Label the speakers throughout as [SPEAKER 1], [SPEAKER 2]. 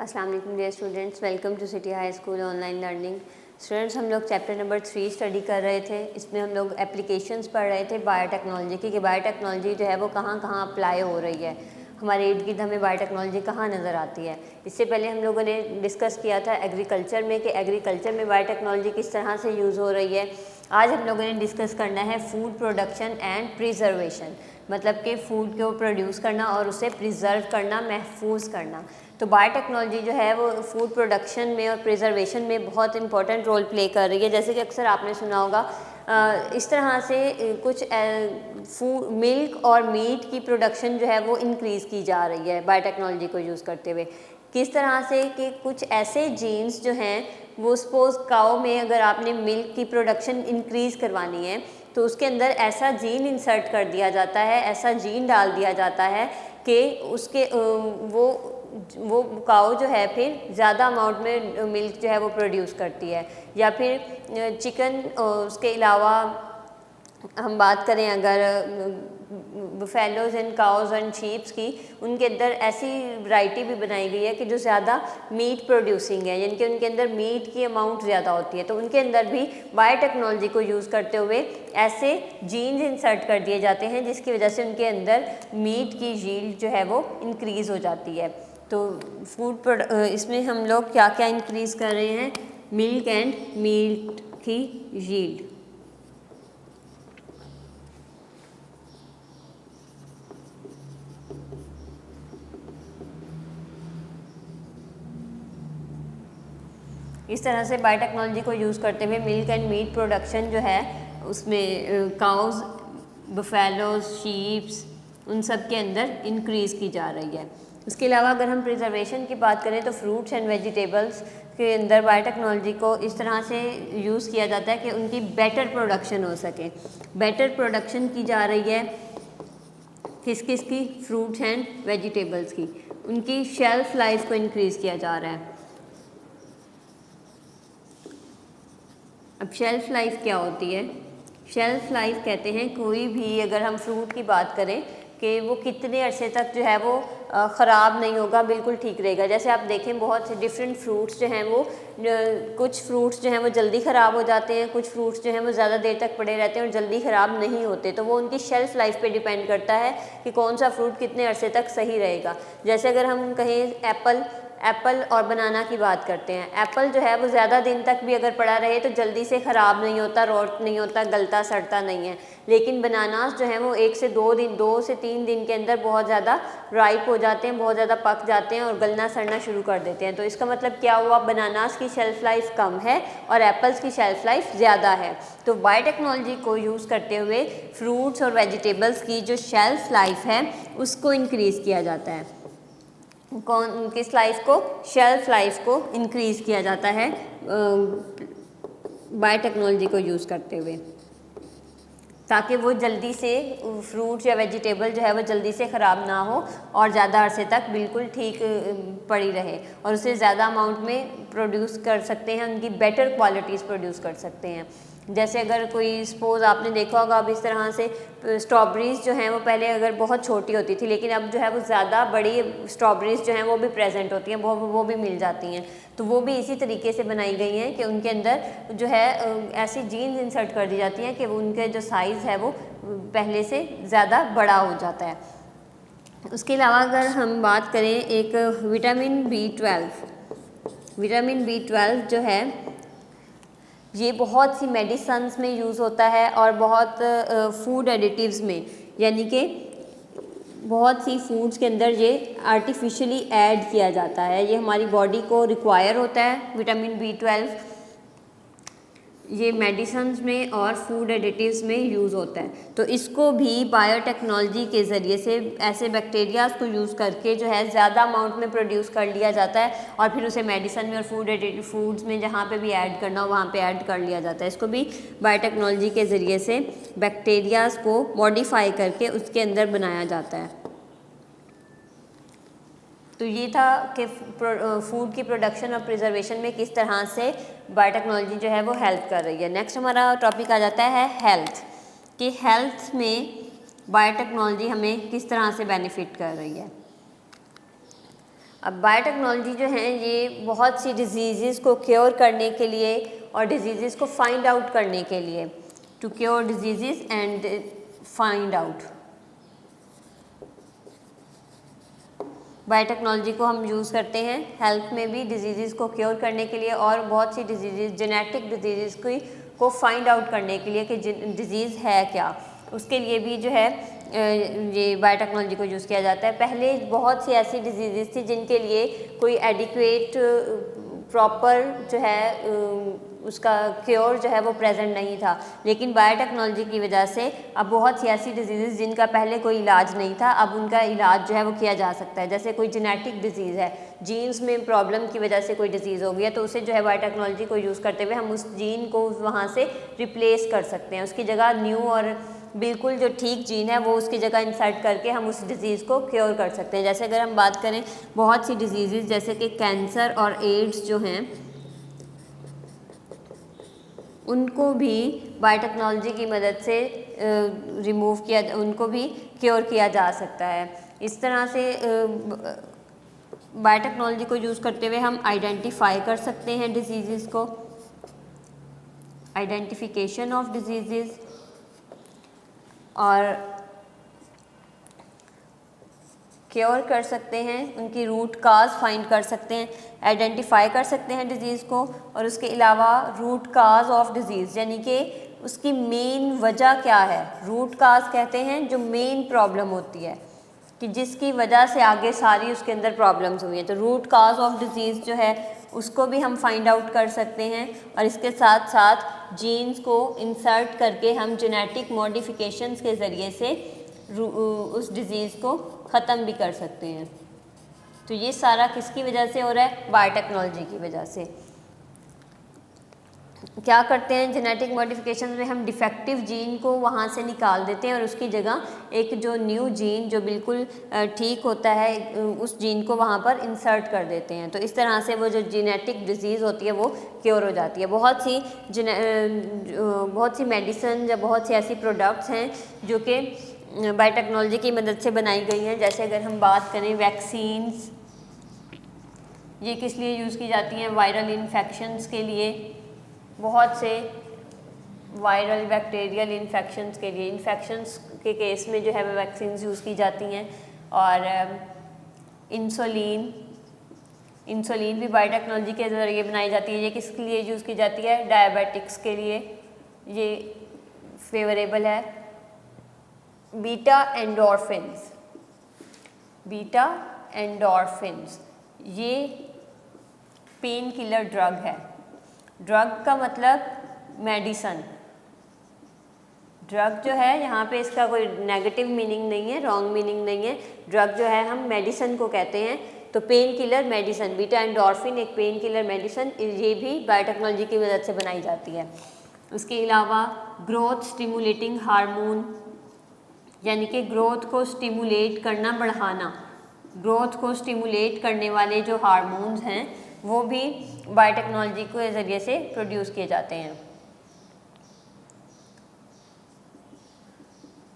[SPEAKER 1] अस्सलाम वालेकुम dear students, welcome to City High School online learning. Students, हम लोग चैप्टर नंबर 3 स्टडी कर रहे थे। इसमें हम लोग एप्लीकेशंस पढ़ रहे थे बायोटेक्नोलॉजी की, कि बायोटेक्नोलॉजी जो है वो कहाँ कहाँ अप्लाई हो रही है, हमारे इर्द गिर्द हमें बायोटेक्नोलॉजी कहाँ नज़र आती है। इससे पहले हम लोगों ने डिस्कस किया था एग्रीकल्चर में, कि एग्रीकल्चर में बायोटेक्नोलॉजी किस तरह से यूज़ हो रही है। आज हम लोगों ने डिस्कस करना है फूड प्रोडक्शन एंड प्रिजर्वेशन, मतलब कि फ़ूड को प्रोड्यूस करना और उसे प्रिजर्व करना, महफूज करना। तो बायोटेक्नोलॉजी जो है वो फूड प्रोडक्शन में और प्रिजर्वेशन में बहुत इंपॉर्टेंट रोल प्ले कर रही है। जैसे कि अक्सर आपने सुना होगा, इस तरह से कुछ फूड, मिल्क और मीट की प्रोडक्शन जो है वो इंक्रीज़ की जा रही है बायोटेक्नोलॉजी को यूज़ करते हुए। किस तरह से कि कुछ ऐसे जीन्स जो हैं वो, सपोज़ काओ में अगर आपने मिल्क की प्रोडक्शन इंक्रीज़ करवानी है तो उसके अंदर ऐसा जीन इंसर्ट कर दिया जाता है, ऐसा जीन डाल दिया जाता है कि उसके वो काऊ जो है फिर ज़्यादा अमाउंट में मिल्क जो है वो प्रोड्यूस करती है। या फिर चिकन, उसके अलावा हम बात करें अगर buffaloes and cause and sheeps की, उनके अंदर ऐसी वैरायटी भी बनाई गई है कि जो ज़्यादा मीट प्रोड्यूसिंग है, यानी कि उनके अंदर मीट की अमाउंट ज़्यादा होती है। तो उनके अंदर भी बायोटेक्नोलॉजी को यूज़ करते हुए ऐसे जीन्स इंसर्ट कर दिए जाते हैं जिसकी वजह से उनके अंदर मीट की यील्ड जो है वो इंक्रीज़ हो जाती है। तो इसमें हम लोग क्या क्या इंक्रीज़ कर रहे हैं, मिल्क एंड मीट की यील्ड। इस तरह से बायोटेक्नोलॉजी को यूज़ करते हुए मिल्क एंड मीट प्रोडक्शन जो है उसमें काउज, बफेलोज, शीप्स, उन सब के अंदर इंक्रीज़ की जा रही है। उसके अलावा अगर हम प्रिजर्वेशन की बात करें तो फ्रूट्स एंड वेजिटेबल्स के अंदर बायोटेक्नोलॉजी को इस तरह से यूज़ किया जाता है कि उनकी बेटर प्रोडक्शन हो सके। बेटर प्रोडक्शन की जा रही है किस किस की, फ्रूट्स एंड वेजिटेबल्स की। उनकी शेल्फ़ लाइफ को इंक्रीज़ किया जा रहा है। अब शेल्फ़ लाइफ क्या होती है? शेल्फ़ लाइफ कहते हैं कोई भी, अगर हम फ्रूट की बात करें कि वो कितने अरसे तक जो है वो ख़राब नहीं होगा, बिल्कुल ठीक रहेगा। जैसे आप देखें बहुत से डिफरेंट फ्रूट्स जो हैं वो, कुछ फ्रूट्स जो हैं वो जल्दी ख़राब हो जाते हैं, कुछ फ्रूट्स जो हैं वो ज़्यादा देर तक पड़े रहते हैं और जल्दी ख़राब नहीं होते। तो वो उनकी शेल्फ़ लाइफ पे डिपेंड करता है कि कौन सा फ्रूट कितने अरसे तक सही रहेगा। जैसे अगर हम कहें एप्पल और बनाना की बात करते हैं, एप्पल जो है वो ज़्यादा दिन तक भी अगर पड़ा रहे तो जल्दी से ख़राब नहीं होता, रोट नहीं होता, गलता सड़ता नहीं है। लेकिन बनानास जो हैं वो 1 से 2 से 3 दिन के अंदर बहुत ज़्यादा राइप हो जाते हैं, बहुत ज़्यादा पक जाते हैं और गलना सड़ना शुरू कर देते हैं। तो इसका मतलब क्या हुआ, बनानास की शेल्फ़ लाइफ कम है और एप्पल्स की शेल्फ़ लाइफ ज़्यादा है। तो बायोटेक्नोलॉजी को यूज़ करते हुए फ्रूट्स और वेजिटेबल्स की जो शेल्फ़ लाइफ है उसको इंक्रीज़ किया जाता है। किस लाइफ को, शेल्फ़ लाइफ को इंक्रीज़ किया जाता है बायोटेक्नोलॉजी को यूज़ करते हुए, ताकि वो जल्दी से फ्रूट्स या वेजिटेबल जो है वो जल्दी से ख़राब ना हो और ज़्यादा अरसे तक बिल्कुल ठीक पड़ी रहे और उसे ज़्यादा अमाउंट में प्रोड्यूस कर सकते हैं, उनकी बेटर क्वालिटीज़ प्रोड्यूस कर सकते हैं। जैसे अगर कोई, सपोज़ आपने देखा होगा अब इस तरह से स्ट्रॉबेरीज़ जो हैं वो पहले अगर बहुत छोटी होती थी, लेकिन अब जो है वो ज़्यादा बड़ी स्ट्रॉबेरीज़ जो हैं वो भी प्रेजेंट होती हैं, वो भी मिल जाती हैं। तो वो भी इसी तरीके से बनाई गई हैं कि उनके अंदर जो है ऐसी जीन्स इंसर्ट कर दी जाती हैं कि उनके जो साइज़ है वो पहले से ज़्यादा बड़ा हो जाता है। उसके अलावा अगर हम बात करें एक विटामिन B12 जो है ये बहुत सी मेडिसन्स में यूज़ होता है और बहुत फूड एडिटिव्स में, यानी कि बहुत सी फूड्स के अंदर ये आर्टिफिशियली ऐड किया जाता है। ये हमारी बॉडी को रिक्वायर होता है विटामिन B12, ये मेडिसन्स में और फूड एडिटिव्स में यूज़ होता है। तो इसको भी बायोटेक्नोलॉजी के ज़रिए से ऐसे बैक्टीरियाज़ को यूज़ करके जो है ज़्यादा अमाउंट में प्रोड्यूस कर लिया जाता है और फिर उसे मेडिसन में और फूड्स में जहाँ पे भी ऐड करना हो वहाँ पे ऐड कर लिया जाता है। इसको भी बायोटेक्नोलॉजी के ज़रिए से बैक्टीरियाज़ को मॉडिफाई करके उसके अंदर बनाया जाता है। तो ये था कि फूड की प्रोडक्शन और प्रिजर्वेशन में किस तरह से बायोटेक्नोलॉजी जो है वो हेल्प कर रही है। नेक्स्ट हमारा टॉपिक आ जाता है हेल्थ, कि हेल्थ में बायोटेक्नोलॉजी हमें किस तरह से बेनिफिट कर रही है। अब बायोटेक्नोलॉजी जो है ये बहुत सी डिजीज़ को क्योर करने के लिए और डिजीज़ को फाइंड आउट करने के लिए, to cure disease and find out, biotechnology को हम यूज़ करते हैं हेल्थ में भी डिजीज़ को क्योर करने के लिए और बहुत सी डिजीज़ जेनेटिक डिजीज़ को फाइंड आउट करने के लिए कि डिजीज़ है क्या, उसके लिए भी जो है ये बायोटेक्नोलॉजी को यूज़ किया जाता है। पहले बहुत सी ऐसी डिजीज़ थी जिनके लिए कोई एडिक्वेट प्रॉपर जो है उसका क्योर जो है वो प्रेजेंट नहीं था, लेकिन बायोटेक्नोलॉजी की वजह से अब बहुत सी ऐसी डिजीज़ जिनका पहले कोई इलाज नहीं था, अब उनका इलाज जो है वो किया जा सकता है। जैसे कोई जेनेटिक डिजीज़ है, जीन्स में प्रॉब्लम की वजह से कोई डिजीज़ हो गई है, तो उसे जो है बायोटेक्नोलॉजी को यूज़ करते हुए हम उस जीन को वहाँ से रिप्लेस कर सकते हैं, उसकी जगह न्यू और बिल्कुल जो ठीक जीन है वो उसकी जगह इंसर्ट करके हम उस डिज़ीज़ को क्योर कर सकते हैं। जैसे अगर हम बात करें बहुत सी डिजीज़ जैसे कि कैंसर और एड्स जो हैं उनको भी बायोटेक्नोलॉजी की मदद से रिमूव किया, उनको भी क्योर किया जा सकता है। इस तरह से बायोटेक्नोलॉजी को यूज़ करते हुए हम आइडेंटिफाई कर सकते हैं डिजीज़ को, आइडेंटिफिकेशन ऑफ डिजीज़, और क्योर कर सकते हैं, उनकी रूट काज फाइंड कर सकते हैं, आइडेंटिफाई कर सकते हैं डिज़ीज़ को, और उसके अलावा रूट काज ऑफ डिज़ीज़ यानी कि उसकी मेन वजह क्या है, रूट काज कहते हैं जो मेन प्रॉब्लम होती है कि जिसकी वजह से आगे सारी उसके अंदर प्रॉब्लम्स हुई हैं, तो रूट काज ऑफ डिज़ीज़ जो है उसको भी हम फाइंड आउट कर सकते हैं। और इसके साथ साथ जीन्स को इंसर्ट करके हम जेनेटिक मॉडिफिकेशंस के ज़रिए से उस डिज़ीज़ को ख़त्म भी कर सकते हैं। तो ये सारा किसकी वजह से हो रहा है, बायोटेक्नोलॉजी की वजह से। क्या करते हैं जेनेटिक मॉडिफिकेशन में, हम डिफेक्टिव जीन को वहाँ से निकाल देते हैं और उसकी जगह एक जो न्यू जीन जो बिल्कुल ठीक होता है उस जीन को वहाँ पर इंसर्ट कर देते हैं। तो इस तरह से वो जो जेनेटिक डिजीज़ होती है वो क्योर हो जाती है। बहुत सी मेडिसिन या बहुत सी ऐसी प्रोडक्ट्स हैं जो कि बायोटेक्नोलॉजी की मदद से बनाई गई हैं। जैसे अगर हम बात करें वैक्सीन्स, ये किस लिए यूज़ की जाती हैं, वायरल इन्फेक्शंस के लिए, बहुत से वायरल बैक्टीरियल इन्फेक्शंस के लिए, इन्फेक्शंस के केस में जो है वो वैक्सीन्स यूज़ की जाती हैं। और इंसुलिन भी बायोटेक्नोलॉजी के ज़रिए बनाई जाती है। ये किसके लिए यूज़ की जाती है, डायबिटिक्स के लिए ये फेवरेबल है। बीटा एंडोर्फिन्स ये पेन किलर ड्रग है। ड्रग का मतलब मेडिसन, ड्रग जो है यहाँ पे इसका कोई नेगेटिव मीनिंग नहीं है, रॉन्ग मीनिंग नहीं है। ड्रग जो है हम मेडिसन को कहते हैं। तो painkiller medicine, beta endorphin एक पेन किलर मेडिसन, ये भी बायोटेक्नोलॉजी की मदद से बनाई जाती है। उसके अलावा ग्रोथ स्टिमुलेटिंग हार्मोन, यानी कि ग्रोथ को स्टिमुलेट करना, बढ़ाना, ग्रोथ को स्टिमुलेट करने वाले जो हार्मोन्स हैं वो भी बायोटेक्नोलॉजी के ज़रिए से प्रोड्यूस किए जाते हैं।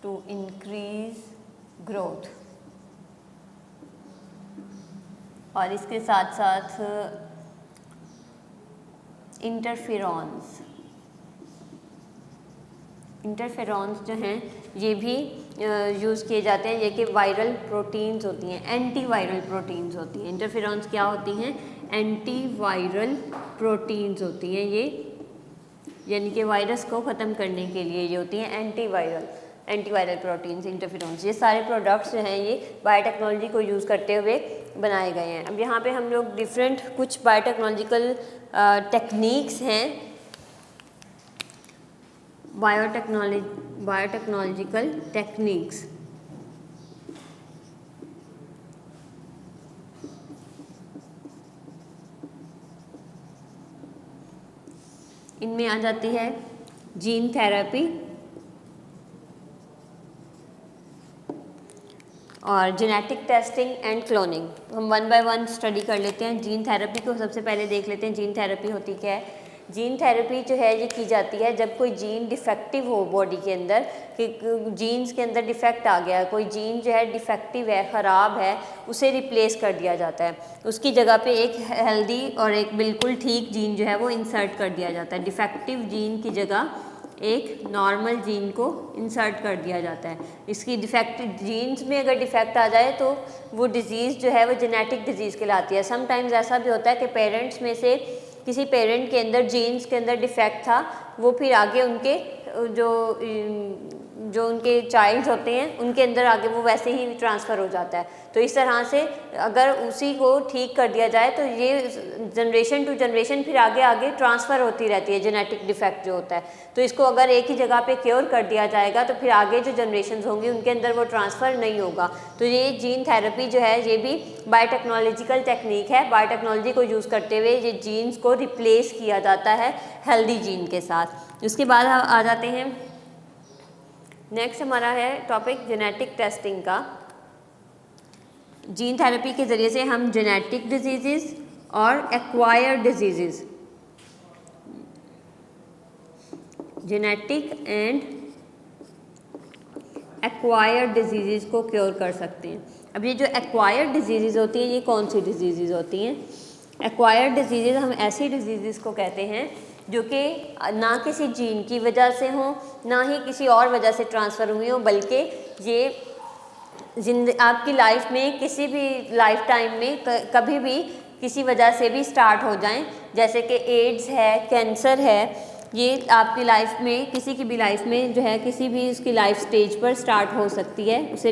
[SPEAKER 1] टू इंक्रीज ग्रोथ, और इसके साथ साथ इंटरफेरॉन्स जो हैं ये भी यूज़ किए जाते हैं। ये कि वायरल प्रोटीन्स होती हैं, एंटी वायरल प्रोटीन्स होती हैं। इंटरफेरॉन्स क्या होती हैं, एंटी वायरल प्रोटीन्स होती हैं ये, यानी कि वायरस को ख़त्म करने के लिए ये होती हैं एंटी वायरल प्रोटीन्स, इंटरफेरॉन्स। ये सारे प्रोडक्ट्स जो हैं ये बायोटेक्नोलॉजी को यूज़ करते हुए बनाए गए हैं। अब यहाँ पे हम लोग डिफरेंट कुछ बायोटेक्नोलॉजिकल टेक्निक्स हैं, बायोटेक्नोलॉजिकल टेक्निक्स। इनमें आ जाती है जीन थेरेपी और जेनेटिक टेस्टिंग एंड क्लोनिंग। हम वन बाय वन स्टडी कर लेते हैं। जीन थेरेपी को सबसे पहले देख लेते हैं, जीन थेरेपी होती क्या है। जीन थेरेपी जो है ये की जाती है जब कोई जीन डिफेक्टिव हो बॉडी के अंदर, कि जीन्स के अंदर डिफेक्ट आ गया, कोई जीन जो है डिफेक्टिव है, ख़राब है, उसे रिप्लेस कर दिया जाता है। उसकी जगह पे एक हेल्दी और एक बिल्कुल ठीक जीन जो है वो इंसर्ट कर दिया जाता है। डिफेक्टिव जीन की जगह एक नॉर्मल जीन को इंसर्ट कर दिया जाता है। इसकी डिफेक्टिव जीन्स में अगर डिफेक्ट आ जाए तो वो डिज़ीज़ जो है वो जेनेटिक डिजीज़ कहलाती है। समटाइम्स ऐसा भी होता है कि पेरेंट्स में से किसी पेरेंट के अंदर जीन्स के अंदर डिफेक्ट था, वो फिर आगे उनके जो उनके चाइल्ड्स होते हैं उनके अंदर आगे वो वैसे ही ट्रांसफ़र हो जाता है। तो इस तरह से अगर उसी को ठीक कर दिया जाए तो ये जनरेशन टू जनरेशन फिर आगे आगे ट्रांसफ़र होती रहती है जेनेटिक डिफेक्ट जो होता है। तो इसको अगर एक ही जगह पे क्योर कर दिया जाएगा तो फिर आगे जो जनरेशन होंगी उनके अंदर वो ट्रांसफ़र नहीं होगा। तो ये जीन थेरेपी जो है ये भी बायोटेक्नोलॉजिकल टेक्निक है। बायोटेक्नोलॉजी को यूज़ करते हुए ये जीन्स को रिप्लेस किया जाता है हेल्दी जीन के साथ। उसके बाद हम आ जाते हैं, नेक्स्ट हमारा है टॉपिक जेनेटिक टेस्टिंग का। जीन थेरेपी के ज़रिए से हम जेनेटिक डिजीज़ और acquired disease, genetic and acquired disease को क्योर कर सकते हैं। अब ये जो एक्वायर्ड डिजीज़ होती हैं ये कौन सी डिजीज़ होती हैं? एक्वायर्ड डिजीज़ हम ऐसी डिजीज़ को कहते हैं जो कि ना किसी जीन की वजह से हों, ना ही किसी और वजह से ट्रांसफ़र हुई हों, बल्कि ये आपकी लाइफ में किसी भी लाइफ टाइम में कभी भी किसी वजह से भी स्टार्ट हो जाएं। जैसे कि एड्स है, कैंसर है, ये आपकी लाइफ में किसी की भी लाइफ में जो है किसी भी उसकी लाइफ स्टेज पर स्टार्ट हो सकती है। उसे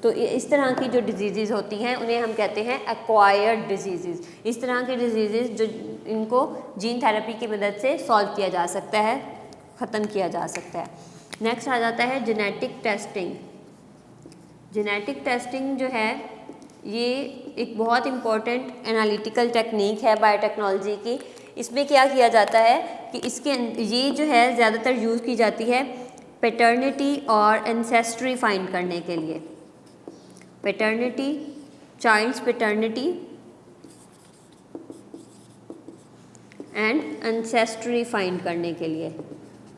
[SPEAKER 1] तो इस तरह की जो डिजीज़ होती हैं उन्हें हम कहते हैं एक्वायर्ड डिजीज़। इस तरह की डिजीज़ जो इनको जीन थेरेपी की मदद से सॉल्व किया जा सकता है, ख़त्म किया जा सकता है। नेक्स्ट आ जाता है जेनेटिक टेस्टिंग। जेनेटिक टेस्टिंग जो है ये एक बहुत इम्पॉर्टेंट एनालिटिकल टेक्निक है बायोटेक्नोलॉजी की। इसमें क्या किया जाता है कि ये जो है ज़्यादातर यूज़ की जाती है पैटर्निटी और एंसेस्ट्री फाइंड करने के लिए। Paternity, child's paternity and ancestry find करने के लिए।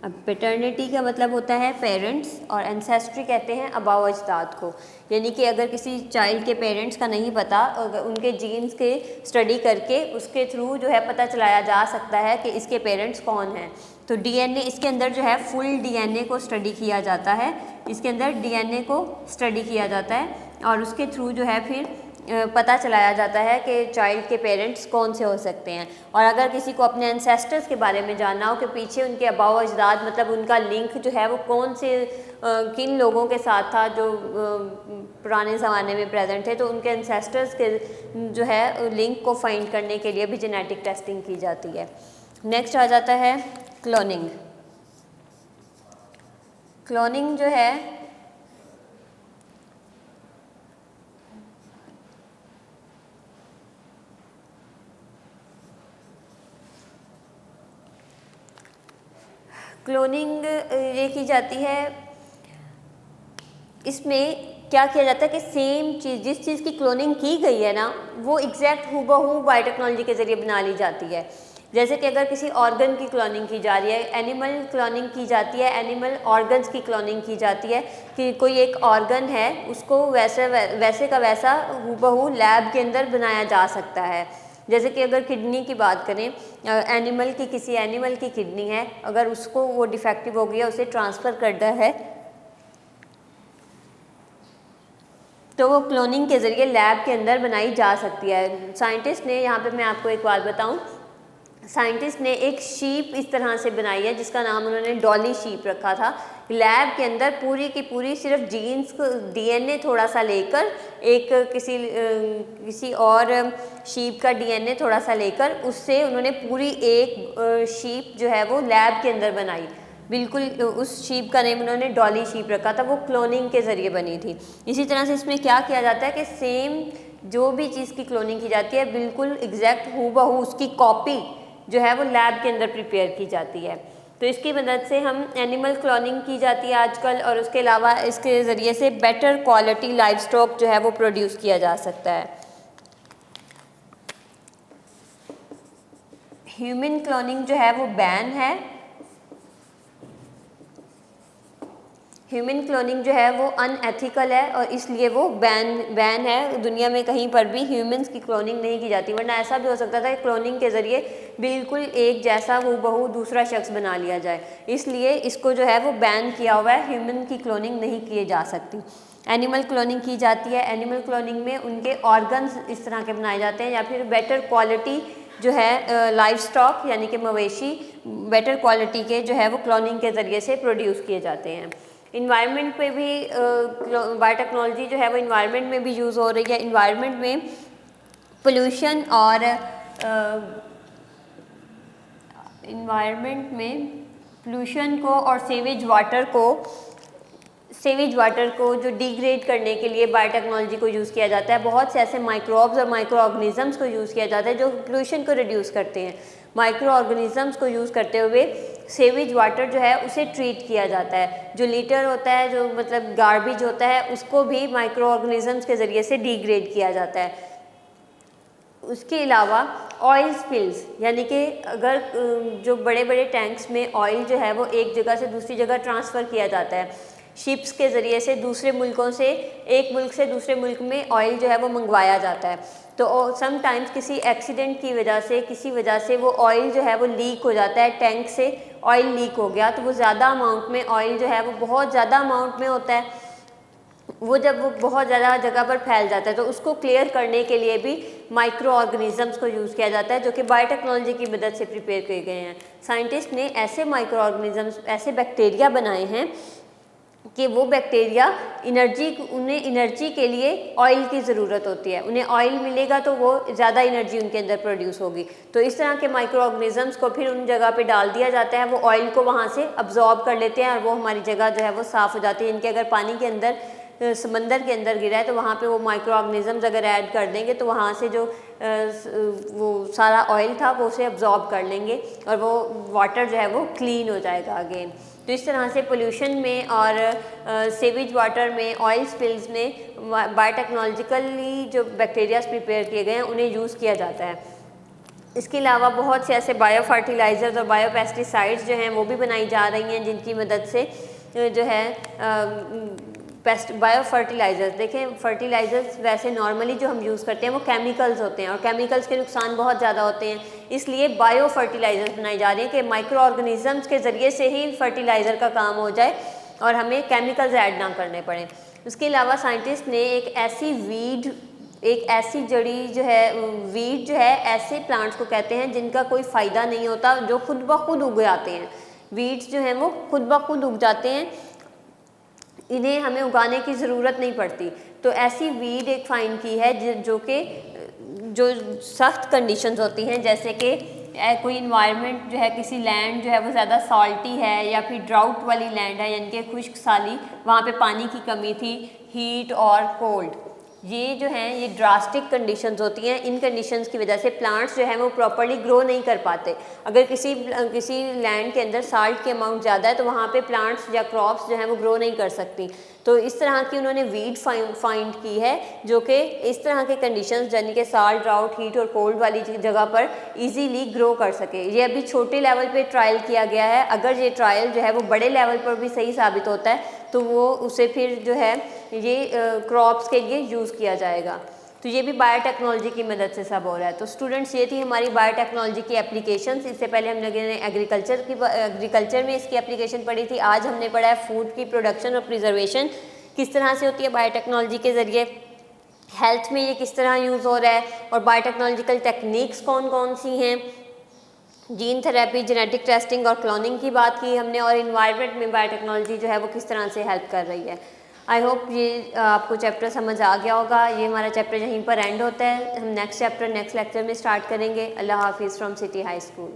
[SPEAKER 1] अब पैटर्निटी का मतलब होता है पेरेंट्स और एंसेस्ट्री कहते हैं अबाव अजदाद को। यानी कि अगर किसी चाइल्ड के पेरेंट्स का नहीं पता, अगर उनके जीन्स के स्टडी करके उसके थ्रू जो है पता चलाया जा सकता है कि इसके पेरेंट्स कौन हैं। तो डीएनए इसके अंदर जो है फुल डीएनए को स्टडी किया जाता है। इसके अंदर डीएनए को स्टडी किया जाता है और उसके थ्रू जो है फिर पता चलाया जाता है कि चाइल्ड के पेरेंट्स कौन से हो सकते हैं। और अगर किसी को अपने एंसेस्टर्स के बारे में जानना हो कि पीछे उनके अबाव अजदाद मतलब उनका लिंक जो है वो कौन से किन लोगों के साथ था जो पुराने ज़माने में प्रेजेंट थे, तो उनके एंसेस्टर्स के जो है लिंक को फाइंड करने के लिए भी जेनेटिक टेस्टिंग की जाती है। नेक्स्ट आ जाता है क्लोनिंग। क्लोनिंग जो है क्लोनिंग ये की जाती है, इसमें क्या किया जाता है कि सेम चीज़, जिस चीज़ की क्लोनिंग की गई है ना, वो एग्जैक्ट हूबहू बायोटेक्नोलॉजी के ज़रिए बना ली जाती है। जैसे कि अगर किसी ऑर्गन की क्लोनिंग की जा रही है, एनिमल क्लोनिंग की जाती है, एनिमल ऑर्गन्स की क्लोनिंग की जाती है कि कोई एक ऑर्गन है उसको वैसे का वैसा हूबहू लैब के अंदर बनाया जा सकता है। जैसे कि अगर किडनी की बात करें, किसी एनिमल की किडनी है, अगर उसको वो डिफेक्टिव हो गया, उसे ट्रांसफ़र करना है तो वो क्लोनिंग के ज़रिए लैब के अंदर बनाई जा सकती है। साइंटिस्ट ने, यहाँ पे मैं आपको एक बात बताऊँ, साइंटिस्ट ने एक शीप इस तरह से बनाई है जिसका नाम उन्होंने डॉली शीप रखा था। लैब के अंदर पूरी की पूरी सिर्फ जीन्स को डीएनए थोड़ा सा लेकर, एक किसी और शीप का डीएनए थोड़ा सा लेकर उससे उन्होंने पूरी एक शीप जो है वो लैब के अंदर बनाई। बिल्कुल उस शीप का नेम उन्होंने डॉली शीप रखा था, वो क्लोनिंग के ज़रिए बनी थी। इसी तरह से इसमें क्या किया जाता है कि सेम जो भी चीज़ की क्लोनिंग की जाती है बिल्कुल एग्जैक्ट हूबहू उसकी कॉपी जो है वो लैब के अंदर प्रिपेयर की जाती है। तो इसकी मदद से हम एनिमल क्लोनिंग की जाती है आजकल, और उसके अलावा इसके ज़रिए से बेटर क्वालिटी लाइव स्टॉक जो है वो प्रोड्यूस किया जा सकता है। ह्यूमन क्लोनिंग जो है वो बैन है। ह्यूमन क्लोनिंग जो है वो अनएथिकल है और इसलिए वो बैन है। दुनिया में कहीं पर भी ह्यूमंस की क्लोनिंग नहीं की जाती, वरना ऐसा भी हो सकता था कि क्लोनिंग के ज़रिए बिल्कुल एक जैसा हूबहू दूसरा शख्स बना लिया जाए, इसलिए इसको जो है वो बैन किया हुआ है। ह्यूमन की क्लोनिंग नहीं की जा सकती। एनिमल क्लोनिंग की जाती है। एनिमल क्लोनिंग में उनके ऑर्गन्स इस तरह के बनाए जाते हैं या फिर बेटर क्वालिटी जो है लाइव स्टॉक यानी कि मवेशी बेटर क्वालिटी के जो है वो क्लोनिंग के ज़रिए से प्रोड्यूस किए जाते हैं। इन्वायरमेंट पे भी बायोटेक्नोलॉजी जो है वो इन्वायरमेंट में भी यूज़ हो रही है। इन्वायरमेंट में पोल्यूशन और इन्वायरमेंट में पोल्यूशन को और सीवेज वाटर को जो डिग्रेड करने के लिए बायोटेक्नोलॉजी को यूज़ किया जाता है। बहुत से ऐसे माइक्रोब्स और माइक्रो ऑर्गेनिजम्स को यूज़ किया जाता है जो पोल्यूशन को रिड्यूस करते हैं। माइक्रो ऑर्गेनिजम्स को यूज़ करते हुए सीवेज वाटर जो है उसे ट्रीट किया जाता है। जो लीटर होता है, जो मतलब गार्बेज होता है, उसको भी माइक्रो ऑर्गेनिजम्स के ज़रिए से डिग्रेड किया जाता है। उसके अलावा ऑयल स्पिल्स यानी कि अगर जो बड़े बड़े टैंक्स में ऑयल जो है वो एक जगह से दूसरी जगह ट्रांसफ़र किया जाता है, शिप्स के ज़रिए से दूसरे मुल्कों से एक मुल्क से दूसरे मुल्क में ऑयल जो है वो मंगवाया जाता है, तो समटाइम्स किसी एक्सीडेंट की वजह से किसी वजह से वो ऑयल जो है वो लीक हो जाता है। टैंक से ऑयल लीक हो गया तो वो ज़्यादा अमाउंट में ऑयल जो है वो बहुत ज़्यादा अमाउंट में होता है। वो जब वो बहुत ज़्यादा जगह पर फैल जाता है तो उसको क्लियर करने के लिए भी माइक्रो ऑर्गेनिजम्स को यूज़ किया जाता है जो कि बायोटेक्नोलॉजी की मदद से प्रिपेयर किए गए हैं। साइंटिस्ट ने ऐसे माइक्रो ऑर्गेनिजम्स, ऐसे बैक्टीरिया बनाए हैं कि वो बैक्टीरिया उन्हें एनर्जी के लिए ऑयल की ज़रूरत होती है। उन्हें ऑयल मिलेगा तो वो ज़्यादा एनर्जी उनके अंदर प्रोड्यूस होगी। तो इस तरह के माइक्रो ऑर्गेनिजम्स को फिर उन जगह पे डाल दिया जाता है, वो ऑयल को वहाँ से अब्जॉर्ब कर लेते हैं और वो हमारी जगह जो है वो साफ़ हो जाती है। इनके अगर पानी के अंदर, समंदर के अंदर गिरा है तो वहाँ पे वो माइक्रो ऑर्गेनिजम्स अगर ऐड कर देंगे तो वहाँ से जो वो सारा ऑयल था वो उसे अब्जॉर्ब कर लेंगे और वो वाटर जो है वो क्लीन हो जाएगा अगेन। तो इस तरह से पोल्यूशन में और सीवेज वाटर में, ऑयल स्पिल्स में बायोटेक्नोलॉजिकली जो बैक्टीरियाज प्रिपेयर किए गए हैं उन्हें यूज़ किया जाता है। इसके अलावा बहुत से ऐसे बायो फर्टिलाइज़र्स और बायो पेस्टिसाइड्स जो हैं वो भी बनाई जा रही हैं जिनकी मदद से जो है बायो फर्टिलाइज़र्स, देखें फर्टिलाइज़र्स वैसे नॉर्मली जो हम यूज़ करते हैं वो केमिकल्स होते हैं और केमिकल्स के नुकसान बहुत ज़्यादा होते हैं, इसलिए बायो फर्टिलाइज़र्स बनाई जा रही हैं कि माइक्रो ऑर्गेनिजम्स के ज़रिए से ही फर्टिलाइज़र का काम हो जाए और हमें केमिकल्स ऐड ना करने पड़े। उसके अलावा साइंटिस्ट ने एक ऐसी जड़ी जो है, वीड जो है, ऐसे प्लांट्स को कहते हैं जिनका कोई फ़ायदा नहीं होता, जो खुद ब खुद उग जाते हैं। वीड्स जो हैं वो खुद ब खुद उग जाते हैं, इन्हें हमें उगाने की ज़रूरत नहीं पड़ती। तो ऐसी वीड एक फाइंड की है जो सख्त कंडीशंस होती हैं, जैसे कि कोई इन्वायरमेंट जो है, किसी लैंड जो है वो ज़्यादा सॉल्टी है या फिर ड्राउट वाली लैंड है यानी कि खुश्क साली, वहाँ पे पानी की कमी थी, हीट और कोल्ड, ये जो हैं ये ड्रास्टिक कंडीशंस होती हैं। इन कंडीशंस की वजह से प्लांट्स जो हैं वो प्रॉपर्ली ग्रो नहीं कर पाते। अगर किसी लैंड के अंदर साल्ट की अमाउंट ज़्यादा है तो वहाँ पे प्लांट्स या क्रॉप्स जो हैं वो ग्रो नहीं कर सकती। तो इस तरह की उन्होंने वीड फाइंड की है जो कि इस तरह के कंडीशंस यानी कि साल्ट, ड्राउट, हीट और कोल्ड वाली जगह पर इजीली ग्रो कर सके। ये अभी छोटे लेवल पे ट्रायल किया गया है। अगर ये ट्रायल जो है वो बड़े लेवल पर भी सही साबित होता है तो वो उसे फिर जो है ये क्रॉप्स के लिए यूज़ किया जाएगा। तो ये भी बायोटेक्नोलॉजी की मदद से सब हो रहा है। तो स्टूडेंट्स, ये थी हमारी बायोटेक्नोलॉजी की एप्लीकेशंस। इससे पहले हम लोगों ने एग्रीकल्चर में इसकी एप्लीकेशन पढ़ी थी। आज हमने पढ़ा है फूड की प्रोडक्शन और प्रिजर्वेशन किस तरह से होती है बायोटेक्नोलॉजी के ज़रिए, हेल्थ में ये किस तरह यूज़ हो रहा है और बायोटेक्नोलॉजिकल टेक्निक्स कौन कौन सी हैं, जीन थेरेपी, जेनेटिक टेस्टिंग और क्लोनिंग की बात की हमने, और इन्वायरमेंट में बायोटेक्नोलॉजी जो है वो किस तरह से हेल्प कर रही है। आई होप ये आपको चैप्टर समझ आ गया होगा। ये हमारा चैप्टर यहीं पर एंड होता है। हम नेक्स्ट चैप्टर नेक्स्ट लेक्चर में स्टार्ट करेंगे। अल्लाह हाफिज़ फ्रॉम सिटी हाई स्कूल।